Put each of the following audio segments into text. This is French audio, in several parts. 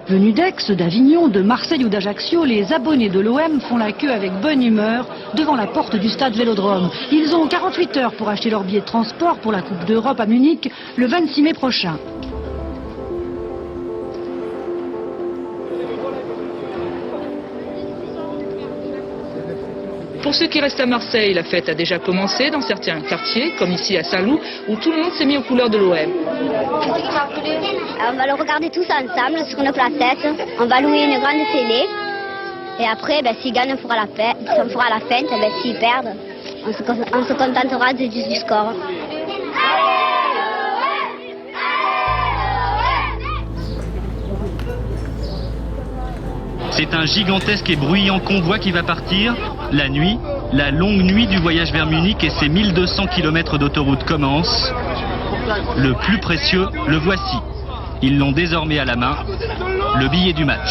Venus d'Aix, d'Avignon, de Marseille ou d'Ajaccio, les abonnés de l'OM font la queue avec bonne humeur devant la porte du stade Vélodrome. Ils ont 48 heures pour acheter leur billet de transport pour la Coupe d'Europe à Munich le 26 mai prochain. Pour ceux qui restent à Marseille, la fête a déjà commencé dans certains quartiers, comme ici à Saint-Loup, où tout le monde s'est mis aux couleurs de l'OM. On va le regarder tous ensemble sur une placette. On va louer une grande télé. Et après, s'ils gagnent, on fera la fête. S'ils perdent, on se contentera du score. C'est un gigantesque et bruyant convoi qui va partir. La nuit, la longue nuit du voyage vers Munich et ses 1200 km d'autoroute commence. Le plus précieux, le voici. Ils l'ont désormais à la main, le billet du match.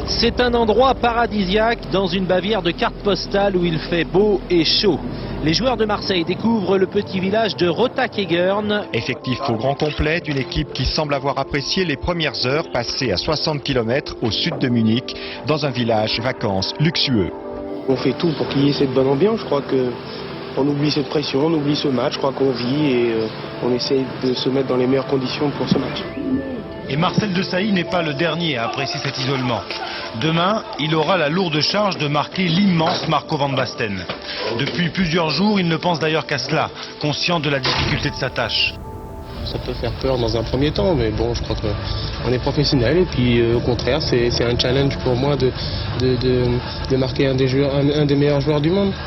C'est un endroit paradisiaque dans une Bavière de carte postale où il fait beau et chaud. Les joueurs de Marseille découvrent le petit village de Rotakegern. Effectif au grand complet d'une équipe qui semble avoir apprécié les premières heures passées à 60 km au sud de Munich, dans un village vacances luxueux. On fait tout pour qu'il y ait cette bonne ambiance. Je crois qu'on oublie cette pression, on oublie ce match. Je crois qu'on vit et on essaye de se mettre dans les meilleures conditions pour ce match. Et Marcel Desailly n'est pas le dernier à apprécier cet isolement. Demain, il aura la lourde charge de marquer l'immense Marco van Basten. Depuis plusieurs jours, il ne pense d'ailleurs qu'à cela, conscient de la difficulté de sa tâche. Ça peut faire peur dans un premier temps, mais bon, je crois qu'on est professionnel et puis au contraire, c'est un challenge pour moi de marquer un des meilleurs joueurs du monde. «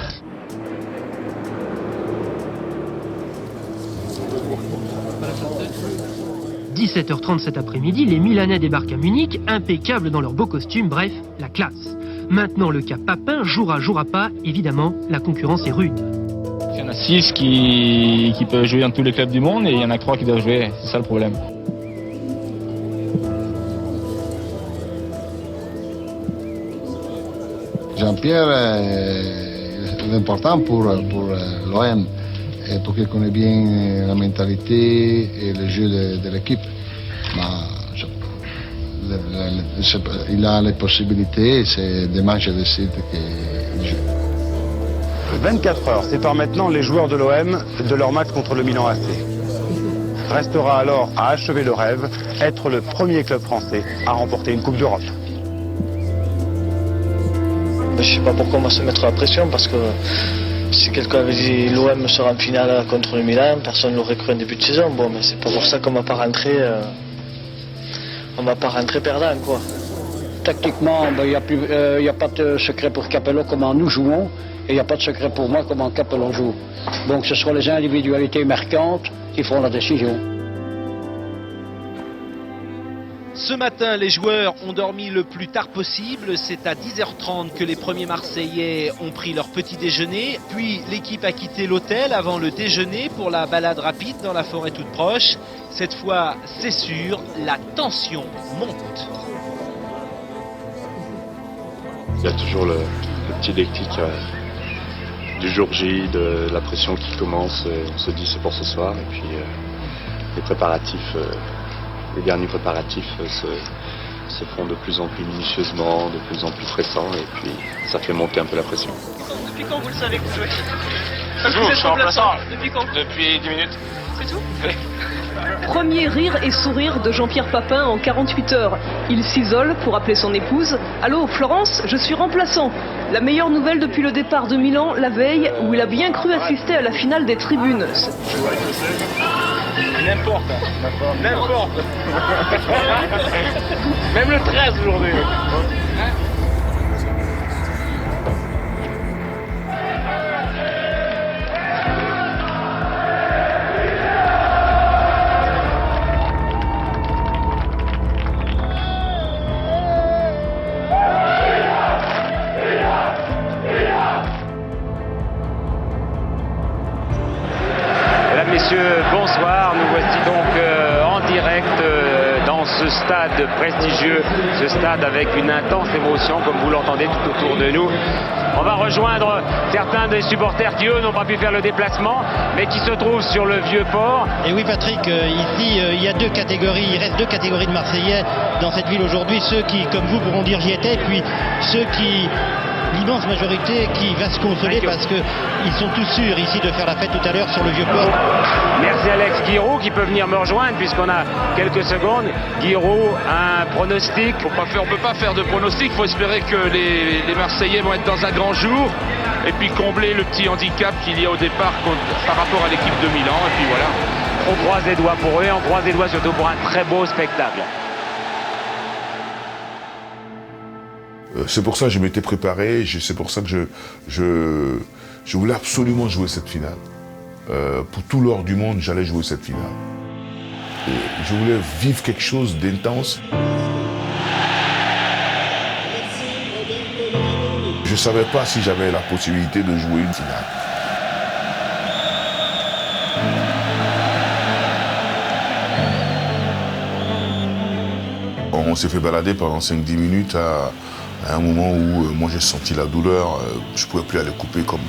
17h30 cet après-midi, les Milanais débarquent à Munich, impeccables dans leurs beaux costumes, bref, la classe. Maintenant, le cas Papin jouera pas, évidemment, la concurrence est rude. Il y en a 6 qui peuvent jouer dans tous les clubs du monde et il y en a 3 qui doivent jouer, c'est ça le problème. Jean-Pierre est important pour l'OM. Parce qu'il connaît bien la mentalité et le jeu de l'équipe. Il a les possibilités, c'est des matchs de site qu'il joue. 24 heures séparent maintenant les joueurs de l'OM de leur match contre le Milan AC. Restera alors à achever le rêve, être le premier club français à remporter une Coupe d'Europe. Je ne sais pas pourquoi on va se mettre la pression parce que si quelqu'un avait dit l'OM sera en finale contre le Milan, personne ne l'aurait cru en début de saison. Bon, mais c'est pas pour ça qu'on va pas rentrer, perdant, quoi. Tactiquement, il n'y a pas de secret pour Capello comment nous jouons, et il n'y a pas de secret pour moi comment Capello joue. Donc ce seront les individualités marquantes qui feront la décision. Ce matin, les joueurs ont dormi le plus tard possible. C'est à 10h30 que les premiers Marseillais ont pris leur petit déjeuner. Puis l'équipe a quitté l'hôtel avant le déjeuner pour la balade rapide dans la forêt toute proche. Cette fois, c'est sûr, la tension monte. Il y a toujours le petit déclic du jour J, de la pression qui commence. On se dit c'est pour ce soir. Et puis les préparatifs... Les derniers préparatifs se font de plus en plus minutieusement, de plus en plus pressants et puis ça fait monter un peu la pression. Depuis quand vous le savez que vous jouez? Je suis remplaçant. Depuis quand? Depuis 10 minutes. C'est tout? Premier rire et sourire de Jean-Pierre Papin en 48 heures. Il s'isole pour appeler son épouse. Allô, Florence, je suis remplaçant. La meilleure nouvelle depuis le départ de Milan, la veille, où il a bien cru assister à la finale des tribunes. N'importe. Même le 13 aujourd'hui. Mesdames, Messieurs, bonsoir. Nous voici donc en direct dans ce stade prestigieux, ce stade avec une intense émotion, comme vous l'entendez tout autour de nous. On va rejoindre certains des supporters qui, eux, n'ont pas pu faire le déplacement, mais qui se trouvent sur le Vieux-Port. Et oui, Patrick, ici, il y a deux catégories, il reste deux catégories de Marseillais dans cette ville aujourd'hui. Ceux qui, comme vous, pourront dire j'y étais, puis ceux qui, l'immense majorité, qui va se consoler parce qu'ils sont tous sûrs ici de faire la fête tout à l'heure sur le Vieux-Port. Merci Alex Guiraud qui peut venir me rejoindre puisqu'on a quelques secondes. Guiraud, un pronostic? On ne peut pas faire de pronostic, il faut espérer que les Marseillais vont être dans un grand jour et puis combler le petit handicap qu'il y a au départ par rapport à l'équipe de Milan. Et puis voilà. On croise les doigts pour eux et on croise les doigts surtout pour un très beau spectacle. C'est pour ça que je m'étais préparé, c'est pour ça que je voulais absolument jouer cette finale. Pour tout l'or du monde, j'allais jouer cette finale. Et je voulais vivre quelque chose d'intense. Je ne savais pas si j'avais la possibilité de jouer une finale. On s'est fait balader pendant 5-10 minutes à un moment où moi j'ai senti la douleur, je ne pouvais plus aller couper comme...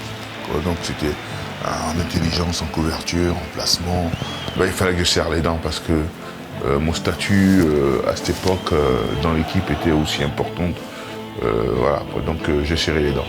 Donc c'était en intelligence, en couverture, en placement. Il fallait que je serre les dents parce que mon statut à cette époque dans l'équipe était aussi important. Voilà, donc j'ai serré les dents.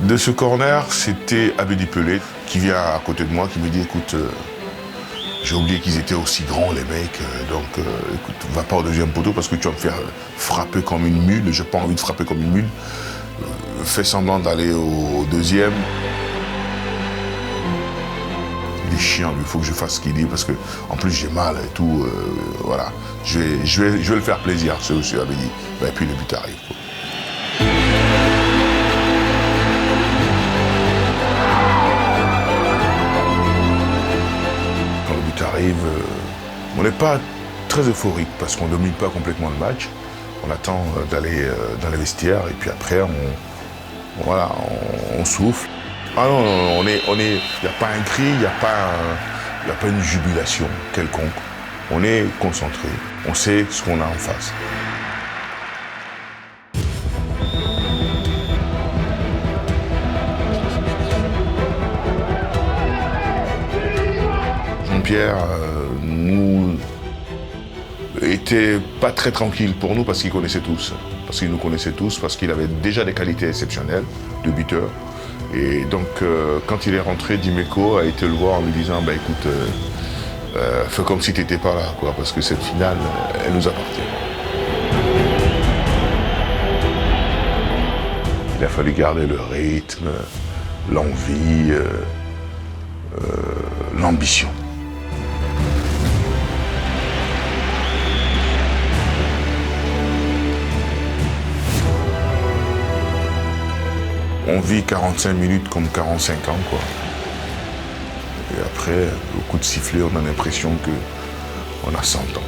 De ce corner, c'était Abedi Pelé qui vient à côté de moi, qui me dit écoute, j'ai oublié qu'ils étaient aussi grands les mecs, donc écoute, va pas au deuxième poteau parce que tu vas me faire frapper comme une mule, j'ai pas envie de frapper comme une mule, fais semblant d'aller au deuxième. Il est chiant, il faut que je fasse ce qu'il dit parce que en plus j'ai mal et tout, voilà, je vais le faire plaisir, c'est aussi Abedi. Et puis le but arrive. Arrive, on n'est pas très euphorique parce qu'on ne domine pas complètement le match. On attend d'aller dans les vestiaires et puis après on souffle. Ah non, il n'y a pas un cri, il n'y a pas une jubilation quelconque. On est concentré, on sait ce qu'on a en face. Jean-Pierre était pas très tranquille pour nous parce qu'il connaissait tous. Parce qu'il nous connaissait tous, parce qu'il avait déjà des qualités exceptionnelles de buteur. Et donc quand il est rentré, Dimeco a été le voir en lui disant bah, écoute, fais comme si tu n'étais pas là, quoi, parce que cette finale, elle nous appartient. Il a fallu garder le rythme, l'envie, l'ambition. On vit 45 minutes comme 45 ans, quoi. Et après, au coup de sifflet, on a l'impression qu'on a 100 ans.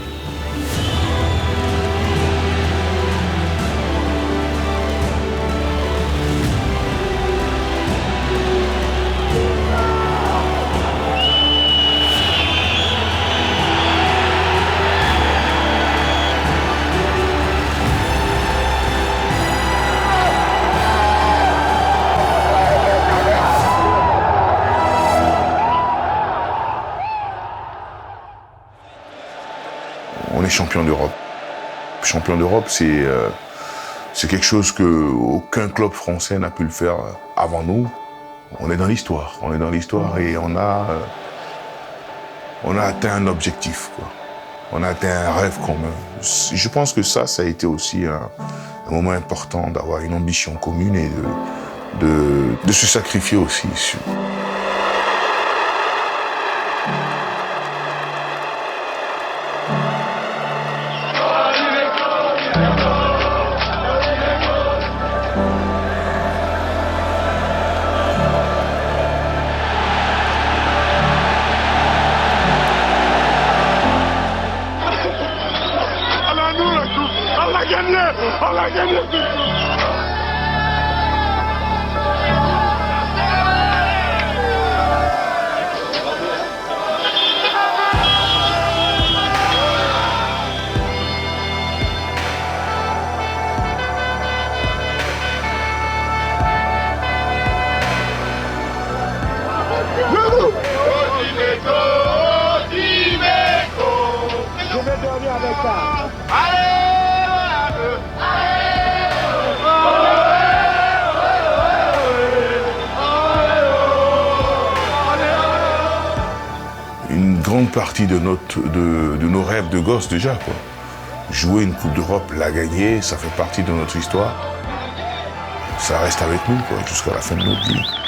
On est champion d'Europe. Champion d'Europe, c'est quelque chose qu'aucun club français n'a pu le faire avant nous. On est dans l'histoire. On est dans l'histoire et on a atteint un objectif, quoi. On a atteint un rêve commun. Je pense que ça a été aussi un moment important d'avoir une ambition commune et de se sacrifier aussi. va gagner! On va gagner! Je vais dormir avec ça. Une grande partie de nos rêves de gosse déjà, quoi. Jouer une Coupe d'Europe, la gagner, ça fait partie de notre histoire. Ça reste avec nous, quoi, jusqu'à la fin de notre vie.